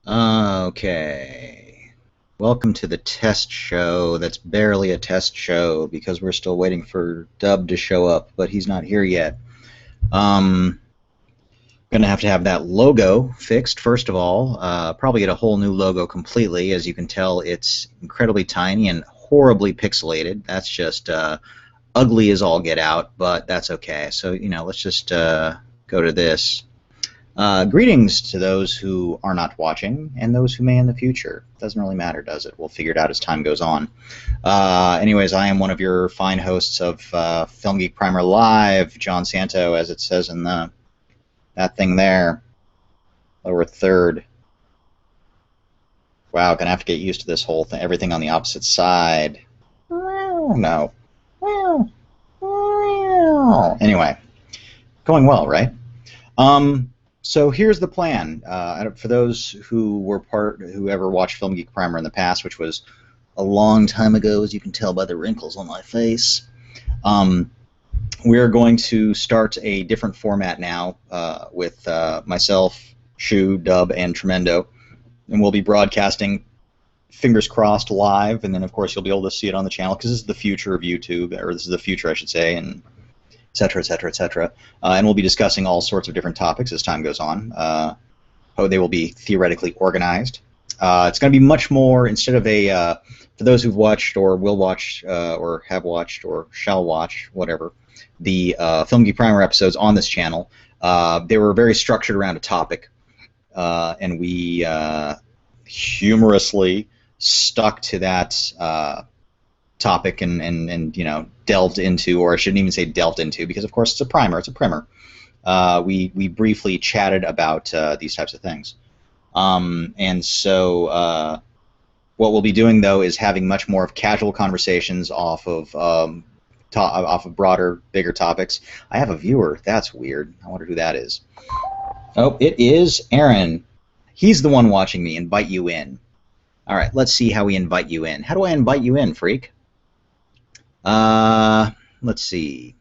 Okay. Welcome to the test show. That's barely a test show because we're still waiting for Dub to show up, but he's not here yet. Um, Gonna have to have that logo fixed first of all. Probably get a whole new logo completely. As you can tell, it's incredibly tiny and horribly pixelated. That's just ugly as all get out, but that's okay. So let's just go to this. Greetings to those who are not watching and those who may in the future. Doesn't really matter, does it? We'll figure it out as time goes on. Anyways, I am one of your fine hosts of Film Geek Primer Live, John Santo, as it says in that thing there, lower third. Wow, gonna have to get used to this whole thing. Everything on the opposite side. No. Anyway, going well, right? So here's the plan. For those who ever watched Film Geek Primer in the past, which was a long time ago, as you can tell by the wrinkles on my face, we're going to start a different format now with myself, Shu, Dub, and Tremendo, and we'll be broadcasting, fingers crossed, live, and then of course you'll be able to see it on the channel because this is the future of YouTube, or this is the future, I should say, and etc., etc., etc. And we'll be discussing all sorts of different topics as time goes on. They will be theoretically organized. It's going to be much more, instead of a, for those who've watched or will watch or have watched or shall watch, whatever, the Film Geek Primer episodes on this channel, they were very structured around a topic, and we humorously stuck to that topic and delved into, or I shouldn't even say delved into, because of course it's a primer, it's a primer. We briefly chatted about these types of things, and so what we'll be doing though is having much more of casual conversations off of broader, bigger topics. I have a viewer. That's weird. I wonder who that is. Oh, it is Aaron. He's the one watching me. Invite you in. All right, let's see how we invite you in. How do I invite you in, freak? Let's see.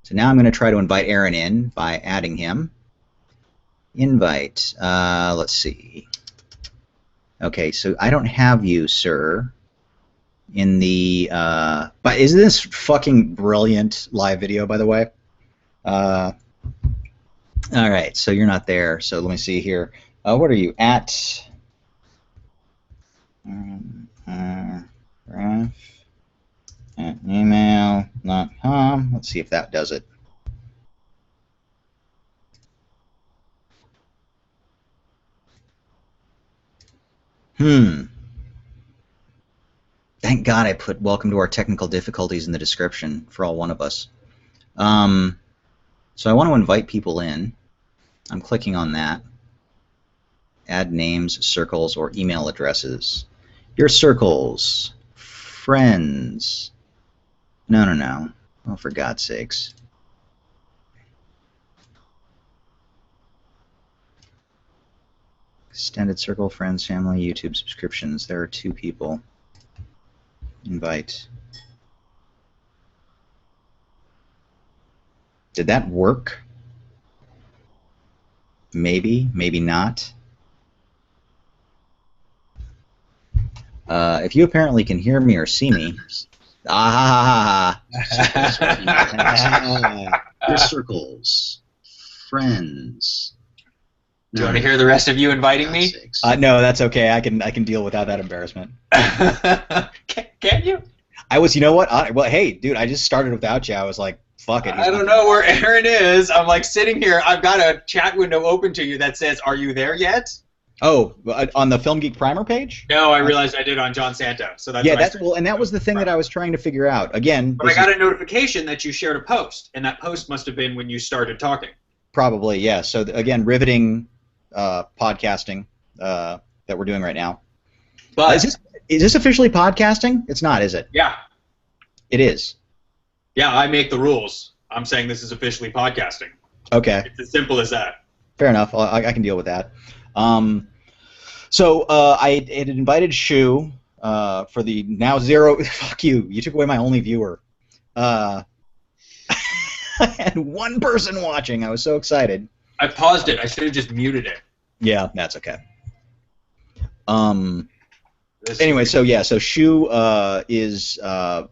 So now I'm going to try to invite Aaron in by adding him. Invite. Let's see. Okay, so I don't have you, sir, in the... but isn't this fucking brilliant live video, by the way? All right, so you're not there. So let me see here. What are you at? Ref at email.com. Let's see if that does it. Thank God I put welcome to our technical difficulties in the description for all one of us. So I want to invite people in. I'm clicking on that. Add names, circles, or email addresses. Your circles. Friends. No. Oh, for God's sakes. Extended circle, friends, family, YouTube subscriptions. There are 2 people. Invite. Did that work? Maybe, maybe not. If you apparently can hear me or see me, your circles, friends. Do you want to hear the rest of you inviting me? No, that's okay. I can deal without that embarrassment. Can you? I was, you know what? Well, hey, dude, I just started without you. I was like, fuck it. I don't know where Aaron is. I'm like sitting here. I've got a chat window open to you that says, "Are you there yet?" Oh, on the Film Geek Primer page? No, I realized I did on John Santo. So that's and that was the thing that I was trying to figure out. Again, but I got a notification that you shared a post, and that post must have been when you started talking. Probably, yeah. So again, riveting podcasting that we're doing right now. But is this officially podcasting? It's not, is it? Yeah. It is. Yeah, I make the rules. I'm saying this is officially podcasting. Okay. It's as simple as that. Fair enough. I can deal with that. So I had invited Shu for the now 0. Fuck you! You took away my only viewer. And 1 person watching. I was so excited. I paused it. I should have just muted it. Yeah, that's okay. Anyway, so yeah, so Shu is a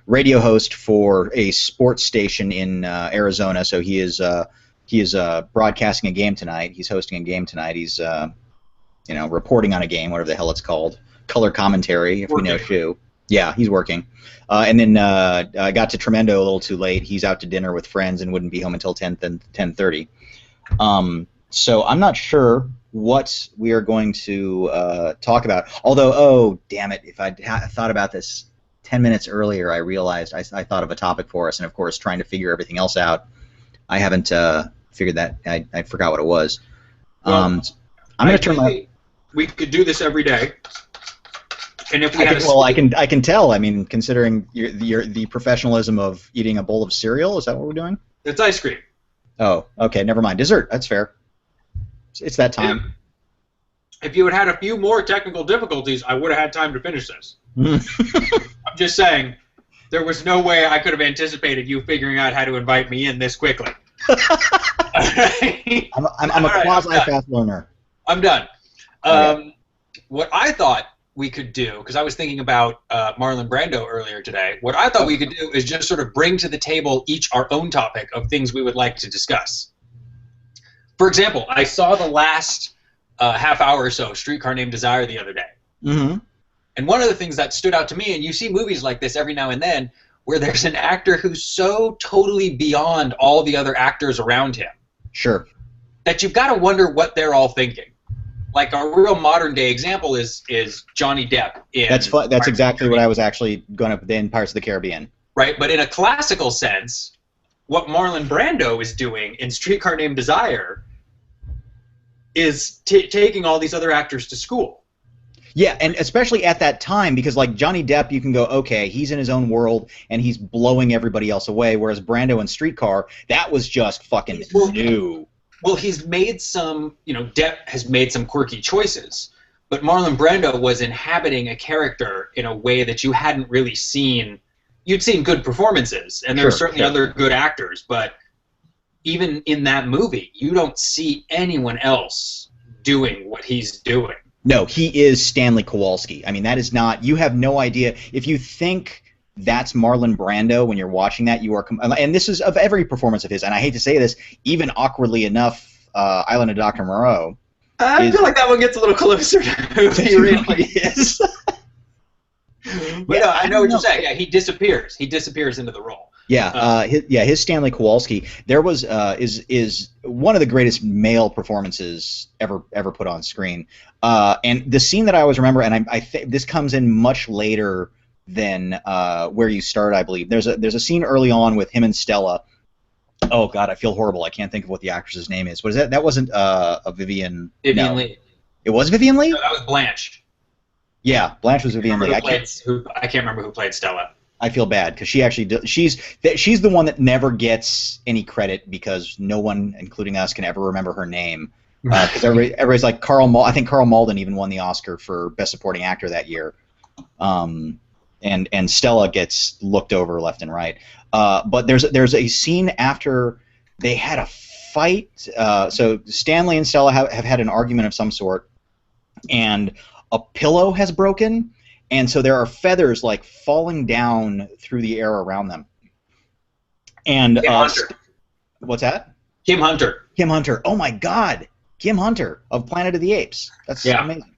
radio host for a sports station in Arizona. So he is broadcasting a game tonight. He's hosting a game tonight. He's reporting on a game, whatever the hell it's called, color commentary. If we know Shu, yeah, he's working. And then I got to Tremendo a little too late. He's out to dinner with friends and wouldn't be home until 10:30. So I'm not sure what we are going to talk about. Although, oh, damn it, if I thought about this 10 minutes earlier, I realized I thought of a topic for us, and of course, trying to figure everything else out, I haven't figured that. I forgot what it was. Well, I'm going to turn my... We could do this every day. And if we I can tell. I mean, considering the professionalism of eating a bowl of cereal, is that what we're doing? It's ice cream. Oh, okay, never mind. Dessert, that's fair. It's that time. If you had a few more technical difficulties, I would have had time to finish this. I'm just saying, there was no way I could have anticipated you figuring out how to invite me in this quickly. I'm a quasi-fast learner. I'm done. What I thought we could do, because I was thinking about Marlon Brando earlier today, what I thought we could do is just sort of bring to the table each our own topic of things we would like to discuss. For example, I saw the last half hour or so, Streetcar Named Desire, the other day. Mm-hmm. And one of the things that stood out to me, and you see movies like this every now and then, where there's an actor who's so totally beyond all the other actors around him. Sure. That you've got to wonder what they're all thinking. Like a real modern day example is Johnny Depp in That's exactly what I was actually going to in Pirates of the Caribbean. Right, but in a classical sense, what Marlon Brando is doing in Streetcar Named Desire is taking all these other actors to school. Yeah, and especially at that time, because like Johnny Depp, you can go, okay, he's in his own world and he's blowing everybody else away, whereas Brando in Streetcar, that was just fucking new. Well, he's made some, Depp has made some quirky choices, but Marlon Brando was inhabiting a character in a way that you hadn't really seen. You'd seen good performances, and there are certainly other good actors, but even in that movie, you don't see anyone else doing what he's doing. No, he is Stanley Kowalski. I mean, that is not, you have no idea. If you think that's Marlon Brando when you're watching that, you are, and this is of every performance of his, and I hate to say this, even awkwardly enough, Island of Dr. Moreau. I feel like that one gets a little closer to who he really is. But yeah, no, I know what you're saying. Yeah, he disappears. He disappears into the role. Yeah, his Stanley Kowalski. There was is one of the greatest male performances ever put on screen. And the scene that I always remember, and I think this comes in much later than where you start, I believe. There's a scene early on with him and Stella. Oh God, I feel horrible. I can't think of what the actress's name is. What is that? That wasn't a Vivian. Vivian Lee. It was Vivian Lee? No, that was Blanche. Yeah, Blanche was Vivian Lee. I can't remember who played Stella. I feel bad because she actually she's the one that never gets any credit because no one, including us, can ever remember her name. Because everybody's like I think Carl Malden even won the Oscar for Best Supporting Actor that year. And Stella gets looked over left and right. But there's a scene after they had a fight. So Stanley and Stella have had an argument of some sort, and a pillow has broken, and so there are feathers like falling down through the air around them. And Kim Hunter. What's that? Kim Hunter. Kim Hunter. Oh my God, Kim Hunter of Planet of the Apes. That's amazing.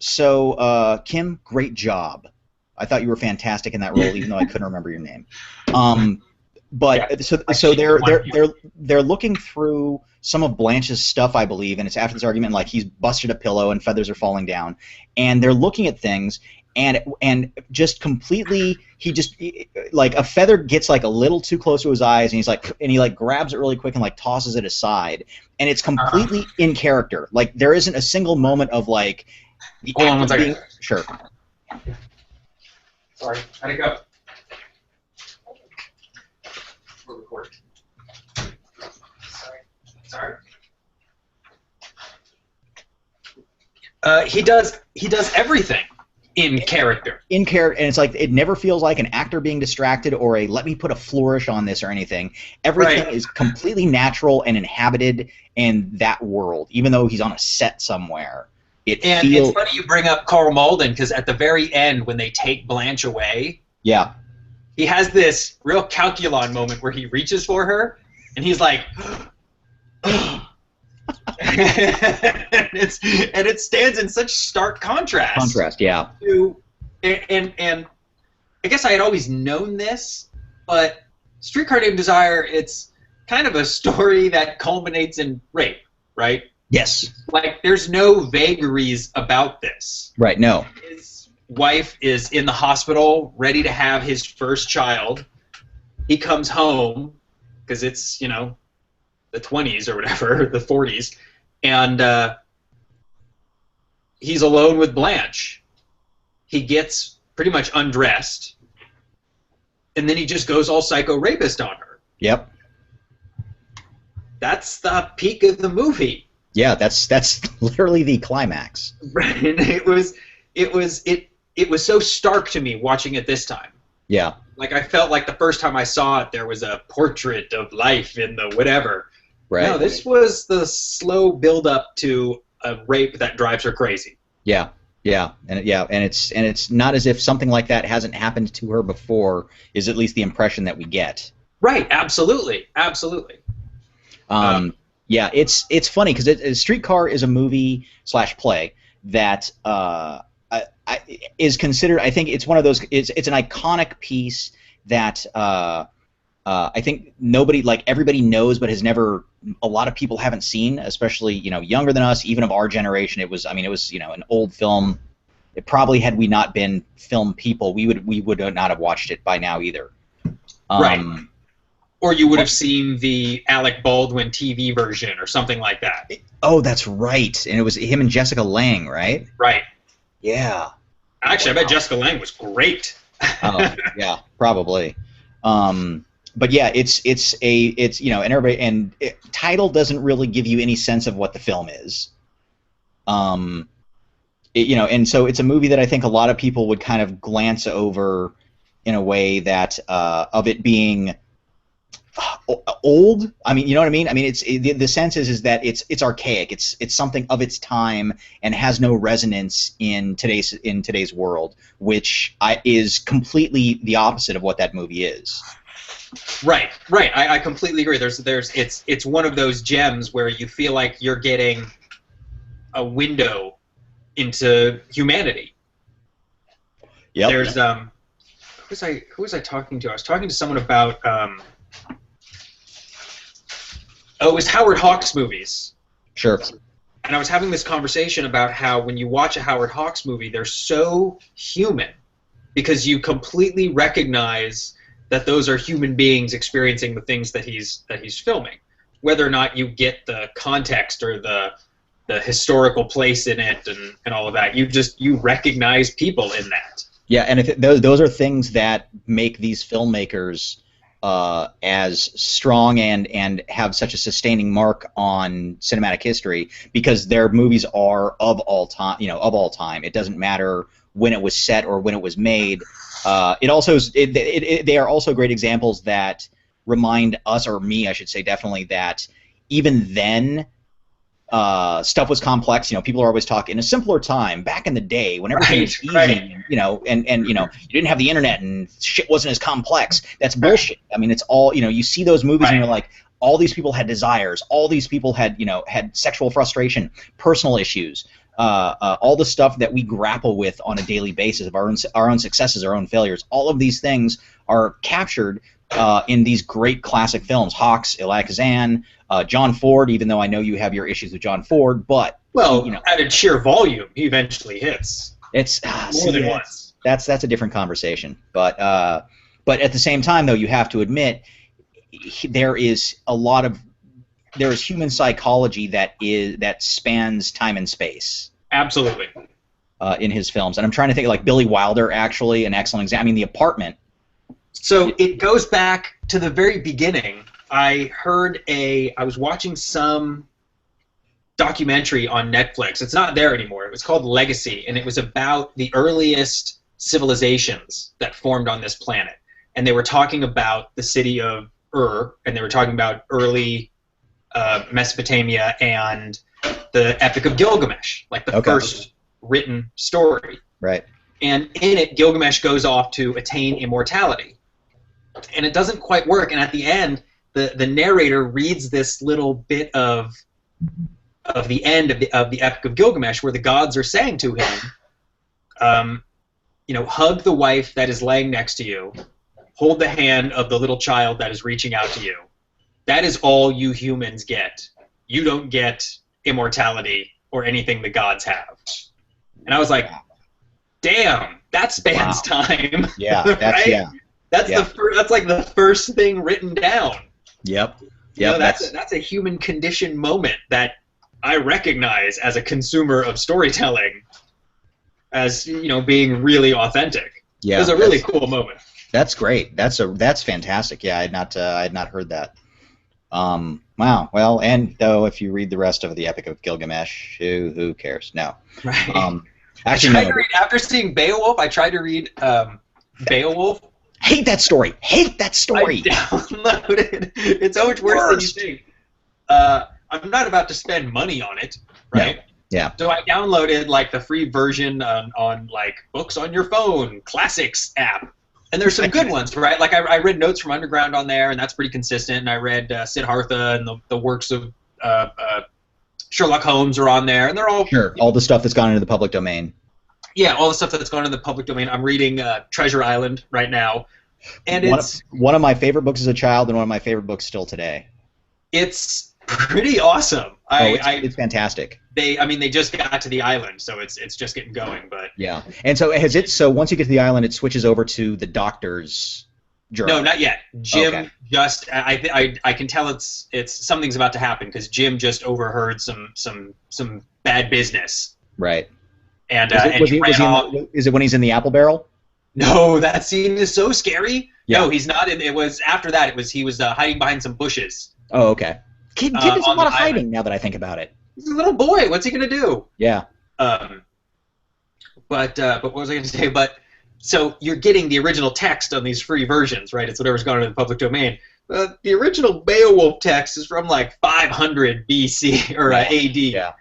So Kim, great job. I thought you were fantastic in that role, even though I couldn't remember your name. So they're looking through some of Blanche's stuff, I believe, and it's after this argument, like he's busted a pillow and feathers are falling down, and they're looking at things, and just completely, like a feather gets like a little too close to his eyes, and he grabs it really quick and like tosses it aside, and it's completely in character. Like there isn't a single moment of like the Hold on one second. Sure. Sorry, how'd it go? We're recording. Sorry. He does everything. in character. In character, and it's like it never feels like an actor being distracted or a let me put a flourish on this or anything. Everything is completely natural and inhabited in that world, even though he's on a set somewhere. It's funny you bring up Karl Malden, because at the very end, when they take Blanche away, yeah, he has this real calculon moment where he reaches for her, and he's like, and it stands in such stark contrast. Yeah. And I guess I had always known this, but Streetcar Named Desire, it's kind of a story that culminates in rape, right? Yes. Like, there's no vagaries about this. Right, no. His wife is in the hospital, ready to have his first child. He comes home, because it's, you know, the 20s or whatever, the 40s, and he's alone with Blanche. He gets pretty much undressed, and then he just goes all psycho-rapist on her. Yep. That's the peak of the movie. Yeah, that's literally the climax. Right. It was so stark to me watching it this time. Yeah. Like, I felt like the first time I saw it, there was a portrait of life in the whatever. Right. No, this was the slow build-up to a rape that drives her crazy. Yeah. Yeah, and it's not as if something like that hasn't happened to her before. Is at least the impression that we get. Right. Absolutely. Absolutely. Yeah, it's funny because Streetcar is a movie / play that is considered. I think it's one of those. It's an iconic piece that I think everybody knows, but has never. A lot of people haven't seen, especially younger than us, even of our generation. It was an old film. It probably, had we not been film people, we would not have watched it by now either. Right. Or you would have seen the Alec Baldwin TV version or something like that. Oh, that's right. And it was him and Jessica Lange, right? Right. Yeah. Actually, I bet Jessica Lange was great. Oh, yeah, probably. But yeah, it's and everybody title doesn't really give you any sense of what the film is. And so it's a movie that I think a lot of people would kind of glance over in a way that of it being old. I mean, you know what I mean? I mean, the sense is that it's archaic. It's something of its time and has no resonance in today's world, which is completely the opposite of what that movie is. Right. I completely agree. It's one of those gems where you feel like you're getting a window into humanity. Yep. There's who was I talking to? I was talking to someone about it was Howard Hawks movies. Sure. And I was having this conversation about how when you watch a Howard Hawks movie, they're so human because you completely recognize that those are human beings experiencing the things that he's filming. Whether or not you get the context or the historical place in it and all of that, you recognize people in that. Yeah, and those are things that make these filmmakers as strong and have such a sustaining mark on cinematic history, because their movies are of all time. It doesn't matter when it was set or when it was made. They are also great examples that remind us, or me, I should say, definitely, that even then stuff was complex. People are always talking in a simpler time back in the day when everything was easy. Right. And you didn't have the internet and shit wasn't as complex. That's bullshit. I mean, it's all you see those movies and you're like, all these people had desires. All these people had had sexual frustration, personal issues. All the stuff that we grapple with on a daily basis of our own successes, our own failures. All of these things are captured in these great classic films. Hawks, Elia Kazan, John Ford. Even though I know you have your issues with John Ford, but at a sheer volume, he eventually hits. It's more than once. That's a different conversation. But at the same time, though, you have to admit there is human psychology that spans time and space. Absolutely. In his films, and I'm trying to think, like Billy Wilder, actually, an excellent example. I mean, The Apartment. So it goes back to the very beginning. I was watching some documentary on Netflix. It's not there anymore. It was called Legacy, and it was about the earliest civilizations that formed on this planet. And they were talking about the city of Ur, and they were talking about early Mesopotamia and the Epic of Gilgamesh, like the first written story. Right. And in it, Gilgamesh goes off to attain immortality. And it doesn't quite work. And at the end, the narrator reads this little bit of the end of the Epic of Gilgamesh, where the gods are saying to him, hug the wife that is laying next to you, hold the hand of the little child that is reaching out to you. That is all you humans get. You don't get immortality or anything the gods have. And I was like, damn, that spans time. Yeah, that's right? That's like the first thing written down. Yep. That's a human condition moment that I recognize as a consumer of storytelling as being really authentic. Yeah, it was a really cool moment. That's great. That's fantastic. Yeah, I had not heard that. Wow. Well, and though if you read the rest of the Epic of Gilgamesh, who cares? No. Right. Actually, after seeing Beowulf, I tried to read Beowulf. Hate that story. I downloaded. It's so much worse than you think. I'm not about to spend money on it, right? No. Yeah. So I downloaded like the free version on like Books on Your Phone, Classics app. And there's some good ones, right? Like I read Notes from Underground on there, and that's pretty consistent. And I read Siddhartha and the works of Sherlock Holmes are on there, and they're all all the stuff that's gone into the public domain. Yeah, all the stuff that's gone into the public domain. I'm reading Treasure Island right now, and it's one of my favorite books as a child, and one of my favorite books still today. It's pretty awesome. It's fantastic. They just got to the island, so it's just getting going. But yeah, and so so once you get to the island, it switches over to the doctor's journal. No, not yet. Jim just I can tell it's something's about to happen because Jim just overheard some bad business. Right. And is it when he's in the apple barrel? No, that scene is so scary. Yeah. No, he's not in. It was after that. He was hiding behind some bushes. Oh, okay. Kid does a lot of hiding now that I think about it. He's a little boy. What's he gonna do? Yeah. But what was I gonna say? But so you're getting the original text on these free versions, right? It's whatever's gone into the public domain. The original Beowulf text is from like 500 BC or AD. Yeah.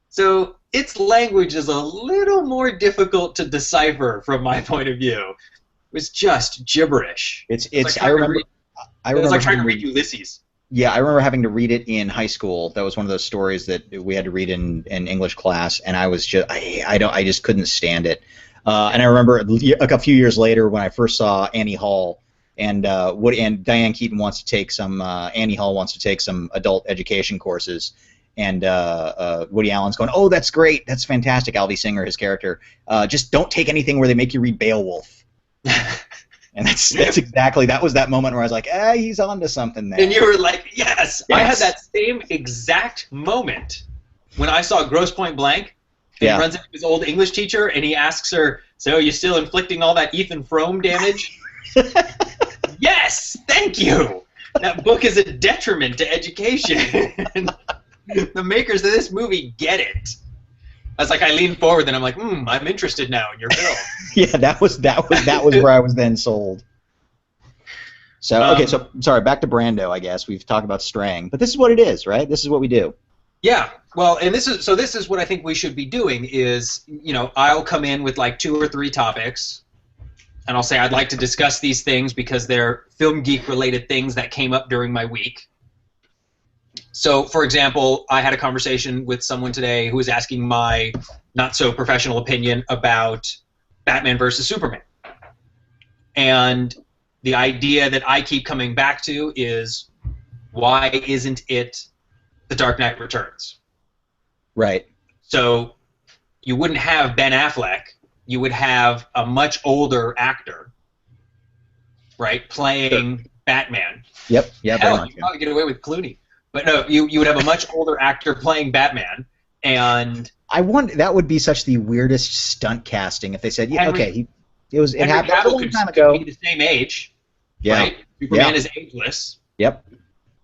So its language is a little more difficult to decipher from my point of view. It was just gibberish. I remember. It was like trying to read Ulysses. Yeah, I remember having to read it in high school. That was one of those stories that we had to read in English class, and I was just I just couldn't stand it. And I remember a few years later when I first saw Annie Hall, and Diane Keaton wants to take some Annie Hall wants to take some adult education courses, and Woody Allen's going, "Oh, that's great, that's fantastic." Alvy Singer, his character, just don't take anything where they make you read Beowulf. And that was that moment where I was like, he's onto something there. And you were like, yes. I had that same exact moment when I saw Grosse Point Blank. He runs into his old English teacher, and he asks her, "So you still inflicting all that Ethan Frome damage?" Yes, thank you. That book is a detriment to education. The makers of this movie get it. I was like, I leaned forward, and I'm like, I'm interested now in your film. Yeah, that was where I was then sold. So okay, so sorry, back to Brando. I guess we've talked about straying, but this is what it is, right? This is what we do. Yeah, well, and this is what I think we should be doing is, I'll come in with like 2 or 3 topics, and I'll say I'd like to discuss these things because they're film geek related things that came up during my week. So, for example, I had a conversation with someone today who was asking my not-so-professional opinion about Batman versus Superman. And the idea that I keep coming back to is, why isn't it The Dark Knight Returns? Right. So you wouldn't have Ben Affleck. You would have a much older actor, right, playing Batman. Yep. Yeah. Hell, you probably get away with Clooney. But no, you would have a much older actor playing Batman, and I wonder that would be such the weirdest stunt casting if they said, it happened a long time ago. Could be the same age, yeah. right? Superman is ageless. Yep.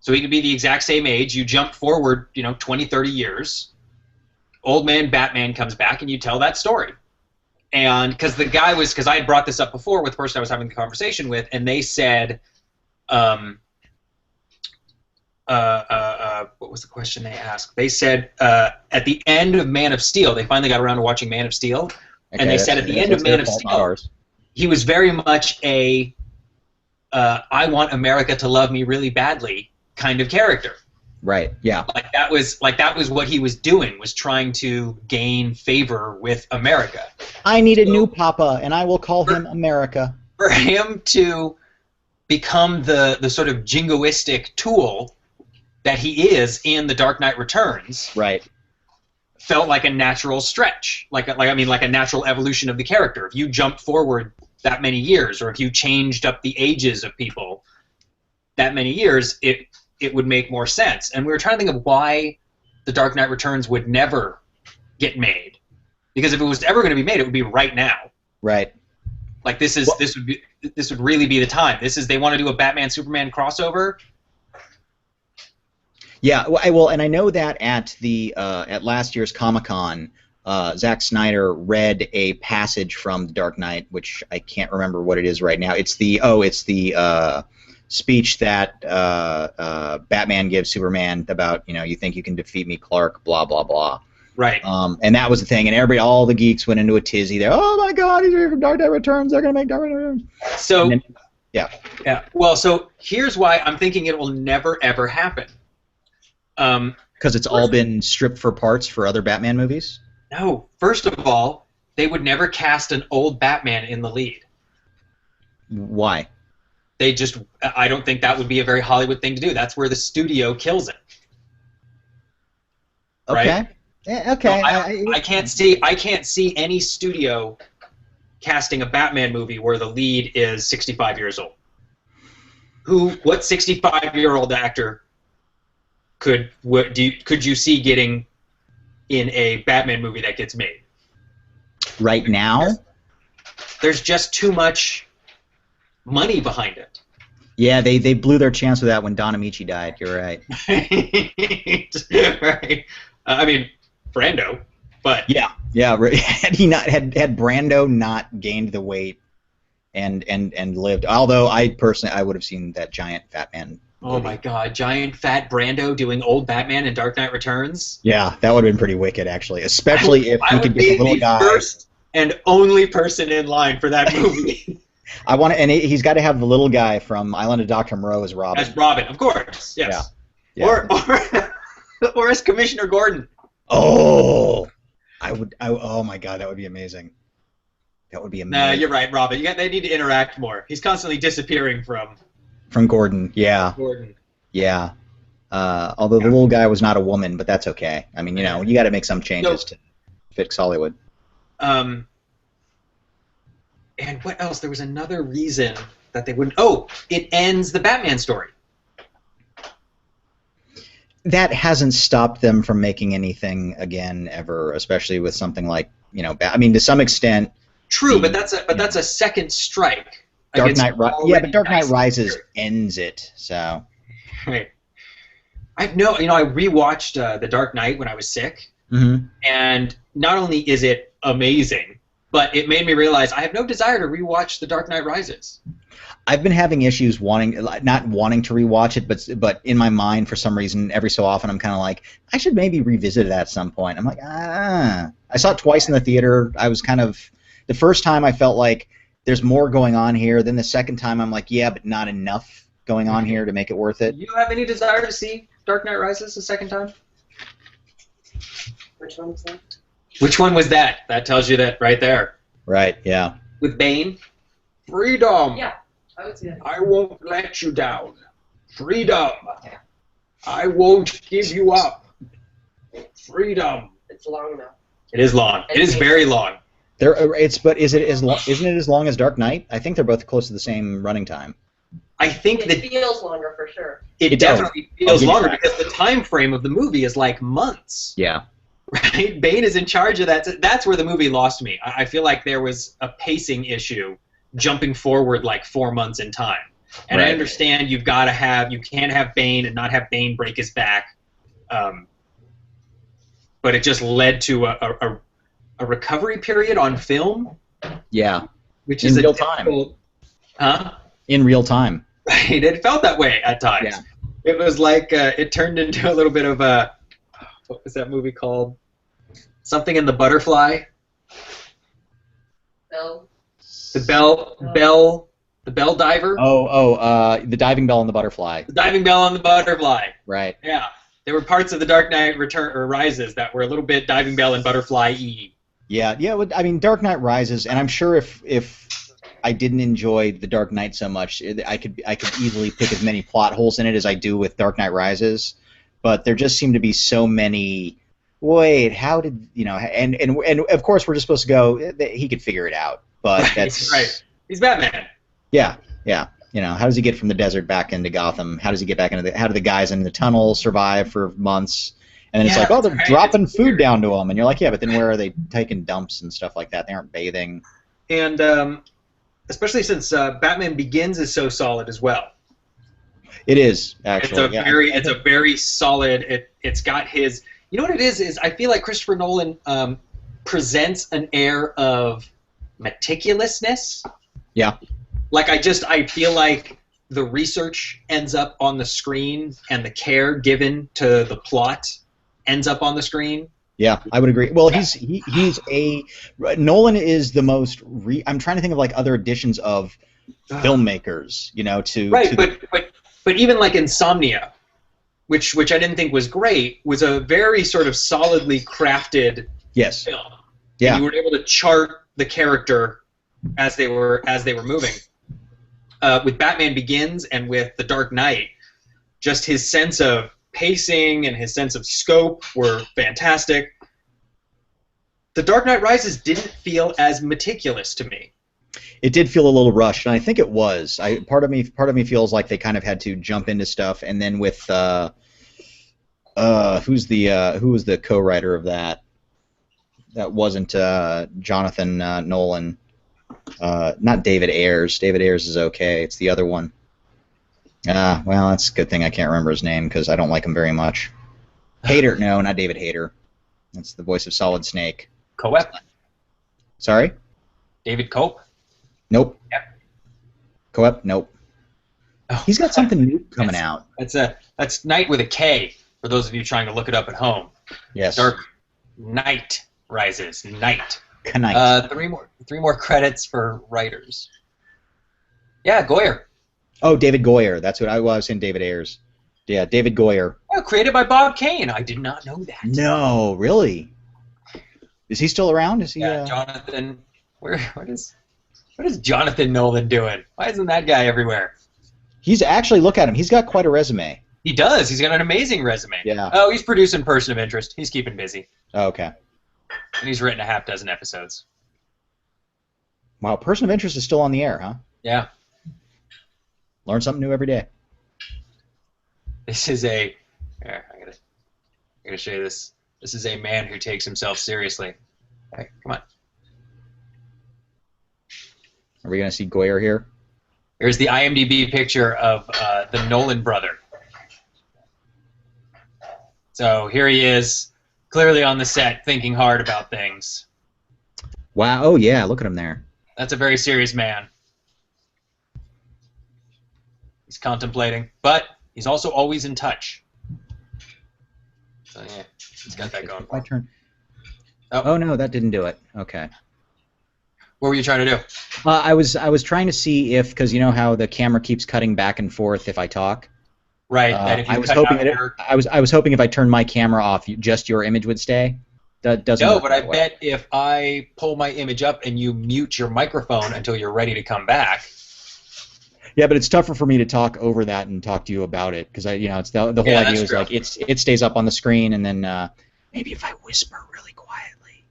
So he could be the exact same age. You jump forward, 20, 30 years. Old man Batman comes back, and you tell that story. And because I had brought this up before with the person I was having the conversation with, and they said, what was the question they asked? They said at the end of Man of Steel, they finally got around to watching Man of Steel, Okay, and they said at the end of Man of Steel, he was very much a I want America to love me really badly kind of character. Right. Yeah. Like that was what he was doing, was trying to gain favor with America. I need a new papa, and I will call him America. For him to become the sort of jingoistic tool that he is in The Dark Knight Returns, right, felt like a natural stretch, like a natural evolution of the character. If you jumped forward that many years, or if you changed up the ages of people that many years, it would make more sense. And we were trying to think of why The Dark Knight Returns would never get made, because if it was ever going to be made, it would be right now. Right. Like this would really be the time. They want to do a Batman Superman crossover. Yeah, well, and I know that at last year's Comic-Con, Zack Snyder read a passage from The Dark Knight, which I can't remember what it is right now. It's the speech that Batman gives Superman about, you think you can defeat me, Clark, blah blah blah. Right. And that was the thing, and all the geeks went into a tizzy there. Oh my God, he's here from Dark Knight Returns. They're gonna make Dark Knight Returns. So then, yeah. Well, so here's why I'm thinking it will never ever happen. Because it's all been stripped for parts for other Batman movies? No. First of all, they would never cast an old Batman in the lead. Why? I don't think that would be a very Hollywood thing to do. That's where the studio kills it. Okay. Right? Yeah, okay. No, I can't see any studio casting a Batman movie where the lead is 65 years old. What 65-year-old actor could you see getting in a Batman movie that gets made? Right now? There's just too much money behind it. Yeah, they blew their chance with that when Don Amici died. You're right. Right. I mean, Brando, but yeah. Had Brando not gained the weight and lived, although I would have seen that giant fat man. Oh my God, giant fat Brando doing old Batman in Dark Knight Returns? Yeah, that would have been pretty wicked, actually. Especially if he could get the little guy. I would be the first and only person in line for that movie. And he's got to have the little guy from Island of Dr. Moreau as Robin. As Robin, of course. Yes. Yeah. Or as Commissioner Gordon. Oh, oh my God, that would be amazing. That would be amazing. Nah, you're right, Robin. They need to interact more. He's constantly disappearing from Gordon. Yeah. Gordon. Yeah. Although the little guy was not a woman, but that's okay. I mean, you got to make some changes to fix Hollywood. And what else? There was another reason that they wouldn't. Oh, it ends the Batman story. That hasn't stopped them from making anything again ever, especially with something like I mean, to some extent. True, but that's a second strike. Dark Knight. Yeah, but Dark Knight Rises ends it. So. Right. I rewatched The Dark Knight when I was sick, and not only is it amazing, but it made me realize I have no desire to rewatch The Dark Knight Rises. I've been having issues not wanting to rewatch it, but in my mind, for some reason, every so often, I'm kind of like, I should maybe revisit it at some point. I'm like, I saw it twice in the theater. I was kind of, the first time I felt like there's more going on here. Then the second time, I'm like, yeah, but not enough going on here to make it worth it. Do you have any desire to see Dark Knight Rises a second time? Which one was that? Which one was that? That tells you that right there. Right, yeah. With Bane? Freedom! Yeah, I would see that. I won't let you down. Freedom! I won't give you up. Freedom! It's long enough. It is long. It is very long. But isn't it as long as Dark Knight? I think they're both close to the same running time. I think it feels longer for sure. It definitely feels longer because the time frame of the movie is like months. Yeah. Right? Bane is in charge of that. That's where the movie lost me. I feel like there was a pacing issue jumping forward like 4 months in time. And I Right. understand you can't have Bane and not have Bane break his back. But it just led to a recovery period on film, Yeah. which In is real time. Huh? In real time. Right. It felt that way at times. Yeah. It was like it turned into a little bit of a what was that movie called? Something in the Butterfly. Bell. The Bell Diver. The diving bell and the butterfly. The Diving Bell on the Butterfly. Right. Yeah. There were parts of the Dark Knight Rises that were a little bit Diving Bell and Butterfly-y. Yeah. I mean, Dark Knight Rises, and I'm sure if I didn't enjoy the Dark Knight so much, I could easily pick as many plot holes in it as I do with Dark Knight Rises. But there just seem to be so many. Wait, how did And of course we're just supposed to go. He could figure it out, but that's right. He's Batman. Yeah. How does he get from the desert back into Gotham? How does he get back into how do the guys in the tunnel survive for months? And then it's like, oh, they're dropping food down to them, and you're like, yeah, but then where are they taking dumps and stuff like that? They aren't bathing. And especially since Batman Begins is so solid as well. It is actually. It's a very solid. It's got his. You know what it is I feel like Christopher Nolan presents an air of meticulousness. Yeah. Like I feel like the research ends up on the screen and the care given to the plot ends up on the screen. Yeah, I would agree. Well, Nolan is the most. I'm trying to think of like other editions of filmmakers, But even like Insomnia, which I didn't think was great, was a very sort of solidly crafted film. Yeah. And you were able to chart the character as they were moving. With Batman Begins and with The Dark Knight, just his sense of pacing and his sense of scope were fantastic. The Dark Knight Rises didn't feel as meticulous to me. It did feel a little rushed, and I think it was. Part of me feels like they kind of had to jump into stuff, and then with who was the co-writer of that? That wasn't Jonathan Nolan. Not David Ayers. David Ayers is okay. It's the other one. Well, that's a good thing I can't remember his name because I don't like him very much. Hayter. No, not David Hayter. That's the voice of Solid Snake. Coep. Sorry? David Cope? Nope. Yep. Coep? Nope. Oh, he's got something new coming out. That's Night with a K, for those of you trying to look it up at home. Yes. Dark Knight Rises. Night. Knight. Three more credits for writers. Yeah, Goyer. Oh, David Goyer. That's what I was saying. David Ayers. Yeah, David Goyer. Oh, created by Bob Kane. I did not know that. No, really? Is he still around? Is he? Yeah, Jonathan. What is Jonathan Nolan doing? Why isn't that guy everywhere? He's actually, look at him. He's got quite a resume. He does. He's got an amazing resume. Yeah. Oh, he's producing Person of Interest. He's keeping busy. Oh, okay. And he's written a half dozen episodes. Wow, Person of Interest is still on the air, huh? Yeah. Learn something new every day. This is a. Here, I gotta show you this. This is a man who takes himself seriously. Hey, come on. Are we gonna see Goyer here? Here's the IMDb picture of the Nolan brother. So here he is, clearly on the set, thinking hard about things. Wow. Oh yeah, look at him there. That's a very serious man. He's contemplating, but he's also always in touch. So yeah, he's got that going. My turn. Oh no, that didn't do it. Okay. What were you trying to do? I was trying to see if, because you know how the camera keeps cutting back and forth if I talk. Right. That if you I was hoping if I turned my camera off, just your image would stay. That doesn't. No, but I bet if I pull my image up and you mute your microphone until you're ready to come back. Yeah, but it's tougher for me to talk over that and talk to you about it because it's the whole idea is like it stays up on the screen and then maybe if I whisper really quietly.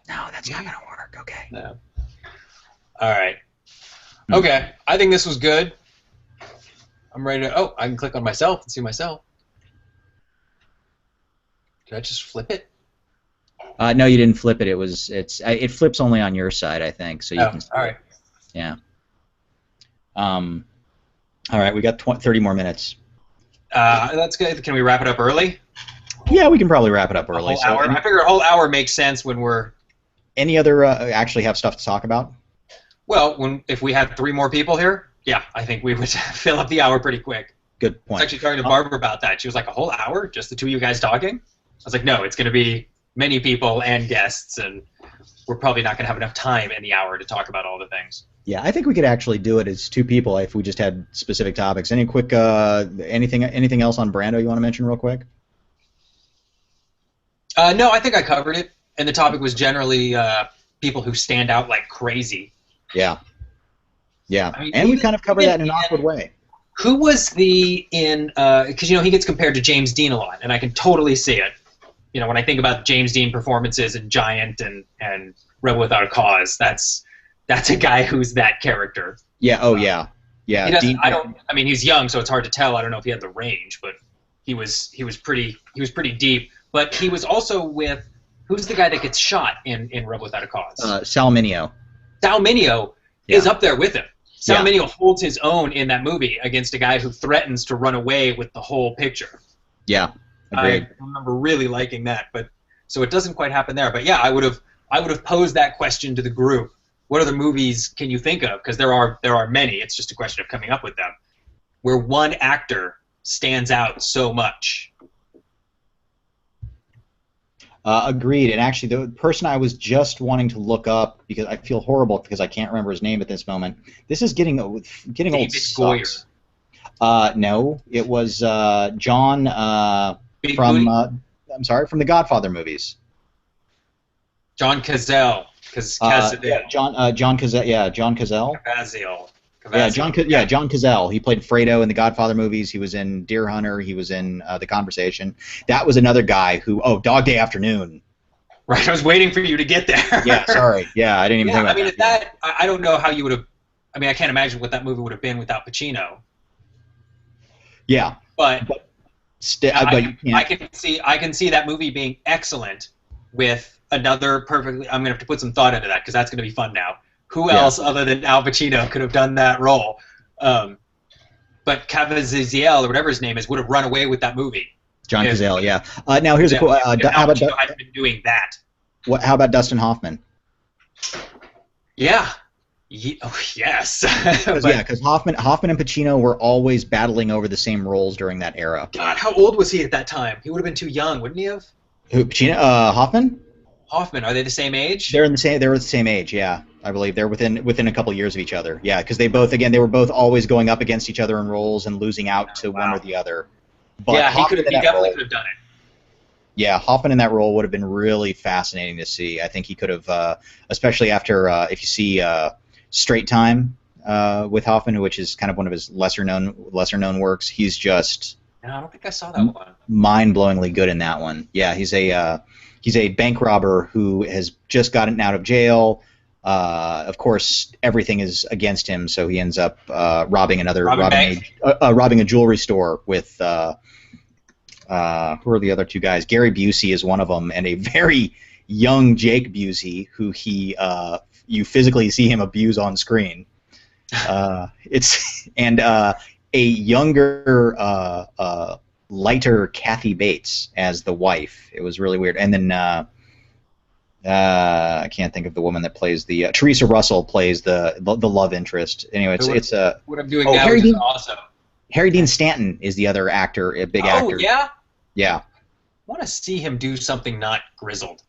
No, that's not gonna work. Okay. No. All right. Okay, I think this was good. I'm ready to. Oh, I can click on myself and see myself. Did I just flip it? No, you didn't flip it. It flips only on your side, I think. So you can. All right. Yeah. All right, we got 30 more minutes. That's good. Can we wrap it up early? Yeah, we can probably wrap it up A early. whole hour. I figure a whole hour makes sense when we're. Any other actually have stuff to talk about? Well, if we had 3 more people here, yeah, I think we would fill up the hour pretty quick. Good I point. was actually talking to Barbara about that. She was like, a whole hour? Just the 2 of you guys talking? I was like, no, it's going to be many people and guests, and we're probably not going to have enough time in the hour to talk about all the things. Yeah, I think we could actually do it as 2 people if we just had specific topics. Any quick anything else on Brando you want to mention real quick? No, I think I covered it, and the topic was generally people who stand out like crazy. Yeah. Yeah, I mean, and we kind of covered that in an awkward way. Who was because he gets compared to James Dean a lot, and I can totally see it. When I think about James Dean performances in Giant and Rebel Without a Cause, that's a guy who's that character. Yeah. Oh yeah. Yeah. He doesn't. I mean, he's young, so it's hard to tell. I don't know if he had the range, but he was pretty deep. But he was also with who's the guy that gets shot in Rebel Without a Cause? Sal Mineo. Sal Mineo is up there with him. Sal Mineo holds his own in that movie against a guy who threatens to run away with the whole picture. Yeah. Agreed. I remember really liking that, but so it doesn't quite happen there. But yeah, I would have posed that question to the group. What other movies can you think of? Because there are many. It's just a question of coming up with them, where one actor stands out so much. Agreed. And actually, the person I was just wanting to look up, because I feel horrible because I can't remember his name at this moment. This is getting old. David Sucks. No, it was John from from the Godfather movies. John Cazale. John Cazale. Yeah, John Cazale. Cavazile. John Cazale. He played Fredo in the Godfather movies. He was in Deer Hunter. He was in The Conversation. That was another guy who. Oh, Dog Day Afternoon. Right, I was waiting for you to get there. Yeah, sorry. Yeah, I didn't even think about that. I mean, I don't know how you would have. I mean, I can't imagine what that movie would have been without Pacino. Yeah, but you I can see that movie being excellent with another perfectly. I'm gonna have to put some thought into that because that's gonna be fun now. Who else other than Al Pacino could have done that role? But Cavazile or whatever his name is would have run away with that movie. John Cazale, yeah. Now here's a cool. How about Pacino hadn't been doing that? How about Dustin Hoffman? Yeah. Oh, yes. Because Hoffman and Pacino were always battling over the same roles during that era. God, how old was he at that time? He would have been too young, wouldn't he have? Who, Pacino? Hoffman? Hoffman. Are they the same age? They were the same age. Yeah, I believe they're within a couple years of each other. Yeah, because they were both always going up against each other in roles and losing out to one or the other. But yeah, he definitely could have done it. Yeah, Hoffman in that role would have been really fascinating to see. I think he could have, especially after if you see Straight Time with Hoffman, which is kind of one of his lesser known works. He's just no, I don't think I saw that one. Mind-blowingly good in that one. Yeah, he's a bank robber who has just gotten out of jail. Of course, everything is against him, so he ends up robbing a jewelry store with who are the other 2 guys? Gary Busey is one of them, and a very young Jake Busey, who you physically see him abuse on screen. A younger, lighter Kathy Bates as the wife. It was really weird. And then I can't think of the woman that plays the Teresa Russell plays the love interest. Anyway, it's what I'm doing now is awesome. Harry Dean Stanton is the other actor, a big actor. Oh yeah. Yeah. I want to see him do something not grizzled.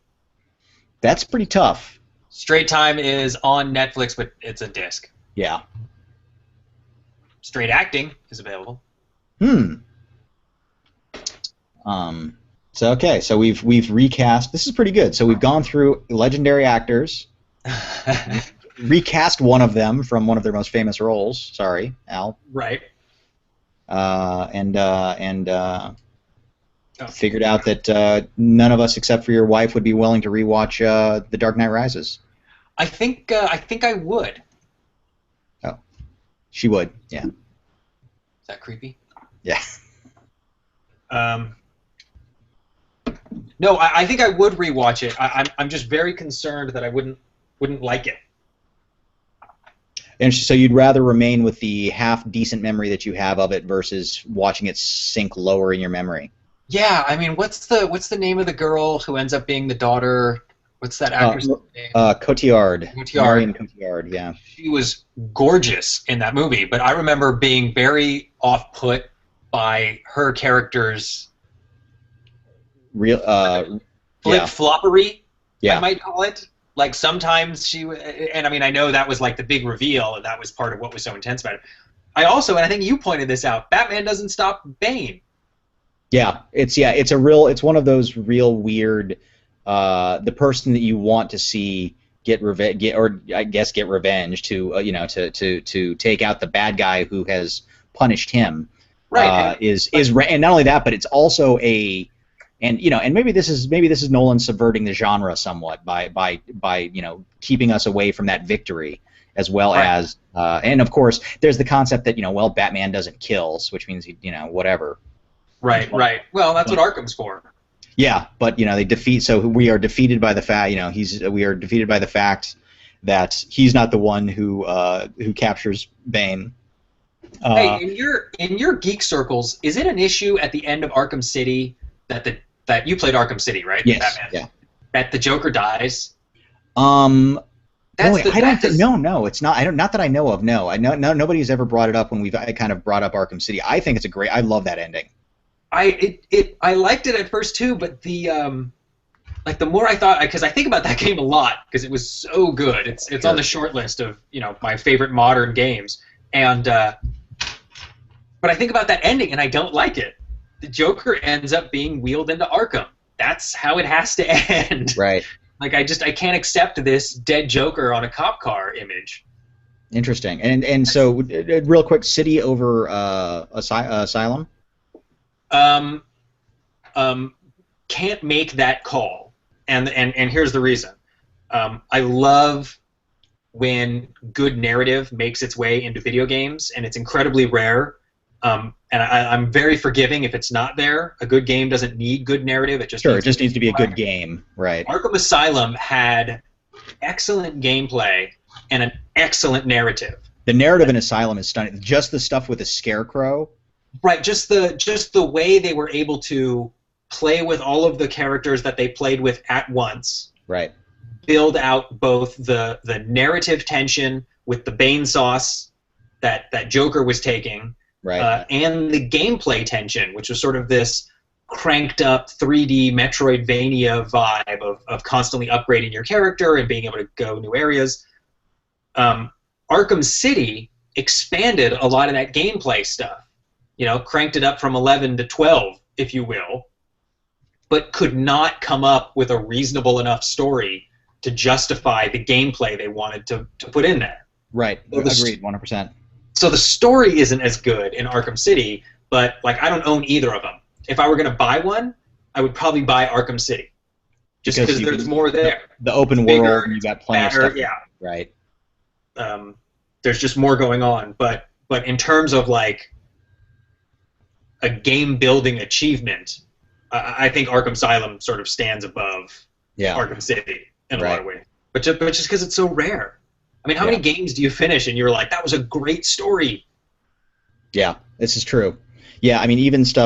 That's pretty tough. Straight Time is on Netflix, but it's a disc. Yeah. Straight Acting is available. So we've recast. This is pretty good. So we've gone through legendary actors, recast one of them from one of their most famous roles. Sorry, Al. Right. Figured out that none of us except for your wife would be willing to rewatch The Dark Knight Rises. I think I would. Oh, she would. Yeah. Is that creepy? Yeah. No, I think I would rewatch it. I'm just very concerned that I wouldn't like it. And so you'd rather remain with the half decent memory that you have of it versus watching it sink lower in your memory. Yeah, I mean, what's the name of the girl who ends up being the daughter? What's that actress name? Cotillard. Cotillard. Marion Cotillard, yeah. She was gorgeous in that movie, but I remember being very off-put by her character's Real, yeah. flip-floppery, Yeah. I might call it. Like, sometimes and I mean, I know that was like the big reveal, and that was part of what was so intense about it. I also, and I think you pointed this out, Batman doesn't stop Bane. Yeah, it's one of those real weird, the person that you want to see get revenge, get revenge to to take out the bad guy who has punished him. Right. And not only that, but it's also and maybe this is Nolan subverting the genre somewhat by keeping us away from that victory, as well as and of course there's the concept that Batman doesn't kill, which means whatever. Right. Well, that's what Arkham's for. Yeah, but they defeat. So we are defeated by the fact. We are defeated by the fact that he's not the one who captures Bane. Hey, in your geek circles, is it an issue at the end of Arkham City that you played Arkham City, right? Yes. Batman, yeah. That the Joker dies. No, it's not. Not that I know of. No, nobody's ever brought it up when I kind of brought up Arkham City. I think it's I love that ending. I liked it at first too, but the more I thought, because I think about that game a lot because it was so good. It's on the short list of my favorite modern games, and but I think about that ending and I don't like it. The Joker ends up being wheeled into Arkham. That's how it has to end. Right. Like I can't accept this dead Joker on a cop car image. Interesting. And so real quick, City over Asylum. Can't make that call, and here's the reason. I love when good narrative makes its way into video games, and it's incredibly rare. And I'm very forgiving if it's not there. A good game doesn't need good narrative. It just needs to be a good game, right? Arkham Asylum had excellent gameplay and an excellent narrative. The narrative in Asylum is stunning. Just the stuff with the Scarecrow. Right, just the way they were able to play with all of the characters that they played with at once. Right. Build out both the narrative tension with the Bane sauce that Joker was taking, right, and the gameplay tension, which was sort of this cranked up 3D Metroidvania vibe of constantly upgrading your character and being able to go new areas. Arkham City expanded a lot of that gameplay stuff. Cranked it up from 11 to 12, if you will, but could not come up with a reasonable enough story to justify the gameplay they wanted to put in there. Right. Agreed, 100%. So the story isn't as good in Arkham City, but I don't own either of them. If I were going to buy one, I would probably buy Arkham City, just because there's more there. The open world, and you got plenty of stuff. Yeah. Right. There's just more going on, but in terms of a game building achievement, I think Arkham Asylum sort of stands above Arkham City in a lot of ways. But just because it's so rare. I mean, how many games do you finish and you're like, that was a great story? Yeah, this is true. Yeah, I mean, even some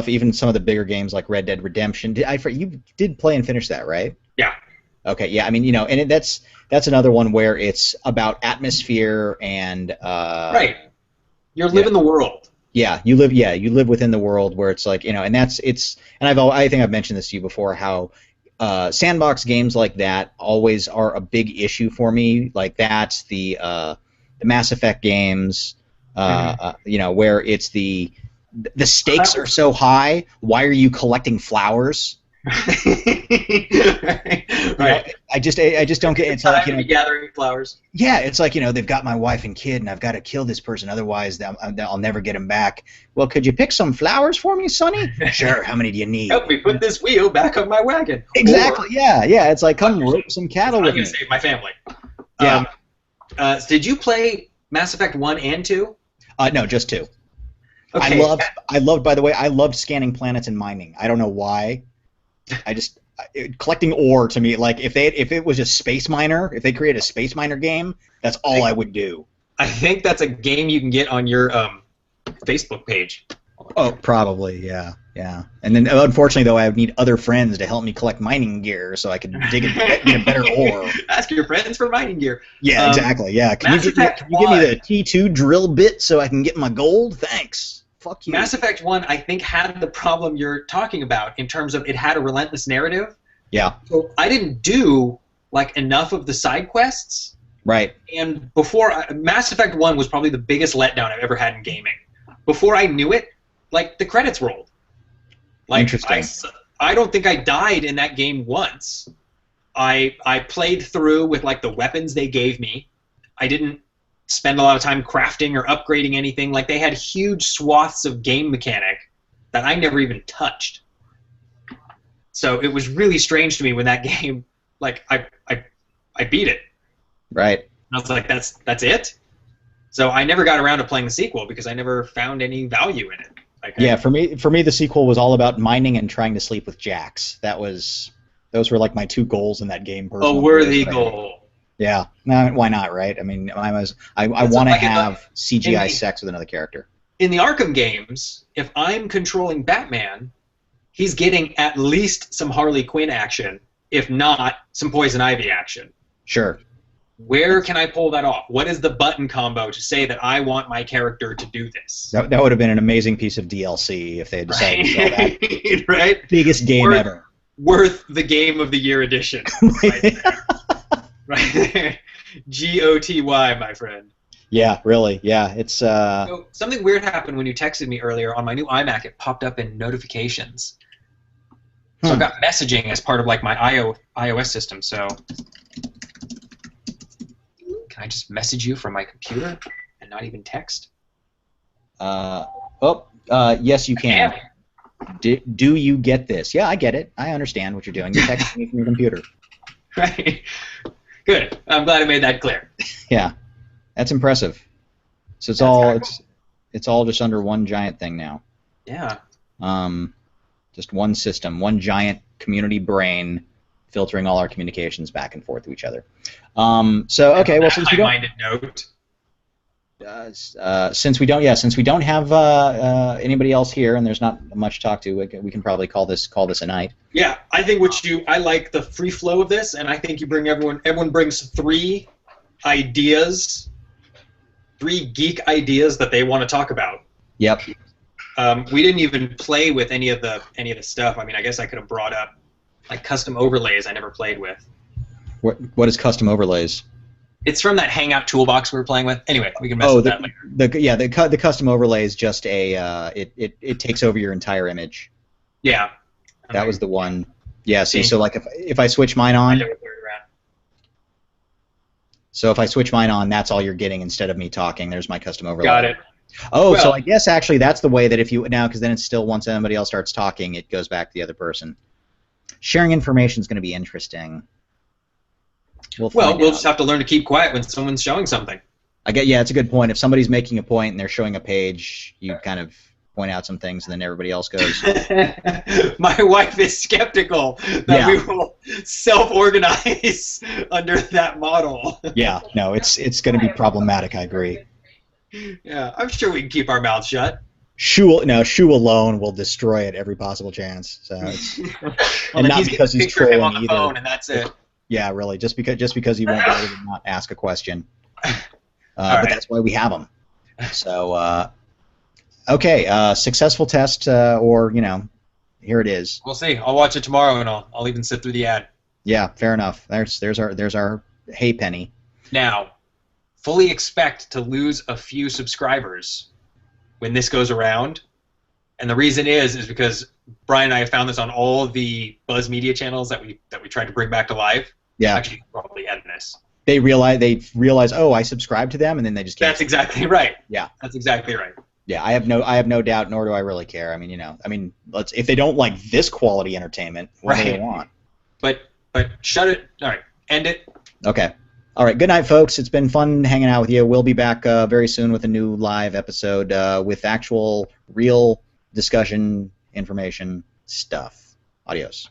of the bigger games like Red Dead Redemption. You did play and finish that, right? Yeah. Okay. Yeah. I mean, and that's another one where it's about atmosphere and. Right. You're living the world. Yeah, you live within the world where it's like, and I think I've mentioned this to you before, how sandbox games like that always are a big issue for me. Like that's the Mass Effect games, where it's the stakes are so high. Why are you collecting flowers? Right. I just don't get. It's like gathering flowers. Yeah, it's like they've got my wife and kid, and I've got to kill this person, otherwise I'll never get him back. Well, could you pick some flowers for me, Sonny? Sure. How many do you need? Help me put this wheel back on my wagon. Exactly. Yeah. It's like come rope some cattle with me. I'm gonna save my family. Yeah. Did you play Mass Effect 1 and 2? No, just 2. Okay. I loved. By the way, I loved scanning planets and mining. I don't know why. Collecting ore to me, like if it was a space miner, if they created a space miner game, that's all I would do. I think that's a game you can get on your Facebook page. Oh, probably, yeah. And then, unfortunately, though, I would need other friends to help me collect mining gear so I could dig and get a better ore. Ask your friends for mining gear. Yeah, exactly. Yeah, can you give me the T2 drill bit so I can get my gold? Thanks. Fuck you. Mass Effect 1, I think, had the problem you're talking about in terms of it had a relentless narrative. Yeah. So I didn't do like enough of the side quests. Right. And Mass Effect 1 was probably the biggest letdown I've ever had in gaming. Before I knew it, like, the credits rolled. Like, Interesting. I don't think I died in that game once. I played through with, like, the weapons they gave me. I didn't spend a lot of time crafting or upgrading anything. Like, they had huge swaths of game mechanic that I never even touched. So it was really strange to me when that game, like, I beat it. Right. And I was like, that's it? So I never got around to playing the sequel because I never found any value in it. Like, yeah, for me, the sequel was all about mining and trying to sleep with Jax. Those were like my two goals in that game. A worthy goal. Yeah, no, why not, right? I mean, I want to have CGI sex with another character. In the Arkham games, if I'm controlling Batman, he's getting at least some Harley Quinn action, if not some Poison Ivy action. Sure. Where can I pull that off? What is the button combo to say that I want my character to do this? That would have been an amazing piece of DLC if they had decided to sell that. Right? Biggest game ever. Worth the Game of the Year edition. Right there. Right there. GOTY, my friend. Yeah, really. Yeah, it's... So something weird happened when you texted me earlier. On my new iMac, it popped up in notifications. So I've got messaging as part of like my iOS system, so... Can I just message you from my computer and not even text? Yes, you can. Do you get this? Yeah, I get it. I understand what you're doing. You're texting me from your computer. Right. Good. I'm glad I made that clear. Yeah, that's impressive. So it's all just under one giant thing now. Yeah. Just one system, one giant community brain, filtering all our communications back and forth to each other. So okay, well since we don't. High-minded note. Since we don't have anybody else here, and there's not much to talk to, we can probably call this a night. Yeah, I think I like the free flow of this, and I think you bring everyone brings three geek ideas that they want to talk about. Yep. We didn't even play with any of the stuff. I mean, I guess I could have brought up like custom overlays I never played with. What is custom overlays? It's from that Hangout toolbox we were playing with. Anyway, we can mess with that later. The custom overlay is just it takes over your entire image. Yeah. That was the one. Yeah. See, so like if I switch mine on. So if I switch mine on, that's all you're getting instead of me talking. There's my custom overlay. Got it. Oh, well, so I guess actually that's the way that because then it's still once somebody else starts talking, it goes back to the other person. Sharing information is going to be interesting. We'll just have to learn to keep quiet when someone's showing something. It's a good point. If somebody's making a point and they're showing a page, you kind of point out some things, and then everybody else goes. My wife is skeptical that we will self-organize under that model. Yeah, no, it's going to be problematic. I agree. Yeah, I'm sure we can keep our mouths shut. Shu alone will destroy it every possible chance. So and not because he's trolling on the either. Phone and that's it. Yeah, really. Just because he won't be able to not ask a question. But that's why we have him. So, okay, successful test, or here it is. We'll see. I'll watch it tomorrow, and I'll even sit through the ad. Yeah, fair enough. There's our hay penny. Now, fully expect to lose a few subscribers when this goes around, and the reason is because Brian and I have found this on all the Buzz Media channels that we tried to bring back to life. Yeah. Actually, probably end this. They realize, oh, I subscribe to them, and then they just can't. That's exactly right. Yeah. That's exactly right. Yeah, I have no doubt, nor do I really care. I mean, if they don't like this quality entertainment, what do they want? But shut it. All right, end it. Okay. All right. Good night, folks. It's been fun hanging out with you. We'll be back very soon with a new live episode with actual, real discussion, information stuff. Adios.